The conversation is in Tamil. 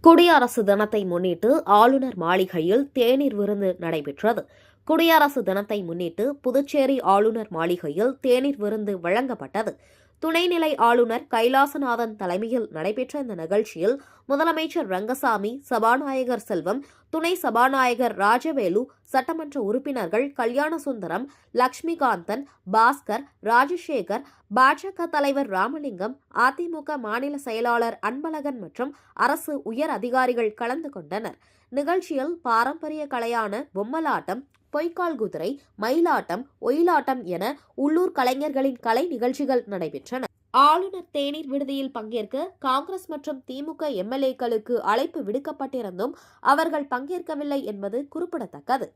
குடியரசு தினத்தை முன்னிட்டு ஆளுநர் மாளிகையில் தேநீர் விருந்து நடைபெற்றது. குடியரசு தினத்தை முன்னிட்டு புதுச்சேரி ஆளுநர் மாளிகையில் தேநீர் விருந்து வழங்கப்பட்டது. துணைநிலை ஆளுநர் கைலாசநாதன் தலைமையில் நடைபெற்ற இந்த நிகழ்ச்சியில் முதலமைச்சர் ரங்கசாமி, சபாநாயகர் செல்வம், துணை சபாநாயகர் ராஜவேலு, சட்டமன்ற உறுப்பினர்கள் கல்யாணசுந்தரம், லட்சுமிகாந்தன், பாஸ்கர், ராஜசேகர், பாஜக தலைவர் ராமலிங்கம், அதிமுக மாநில செயலாளர் அன்பழகன் மற்றும் அரசு உயர் அதிகாரிகள் கலந்து கொண்டனர். நிகழ்ச்சியில் பாரம்பரிய கலையான பொம்மலாட்டம், பொய்க்கால் குதிரை, மயிலாட்டம், ஒயிலாட்டம் என உள்ளூர் கலைஞர்களின் கலை நிகழ்ச்சிகள் நடைபெற்றன. ஆளுநர் தேநீர் விடுதியில் பங்கேற்க காங்கிரஸ் மற்றும் திமுக எம்எல்ஏக்களுக்கு அழைப்பு விடுக்கப்பட்டிருந்தும் அவர்கள் பங்கேற்கவில்லை என்பது குறிப்பிடத்தக்கது.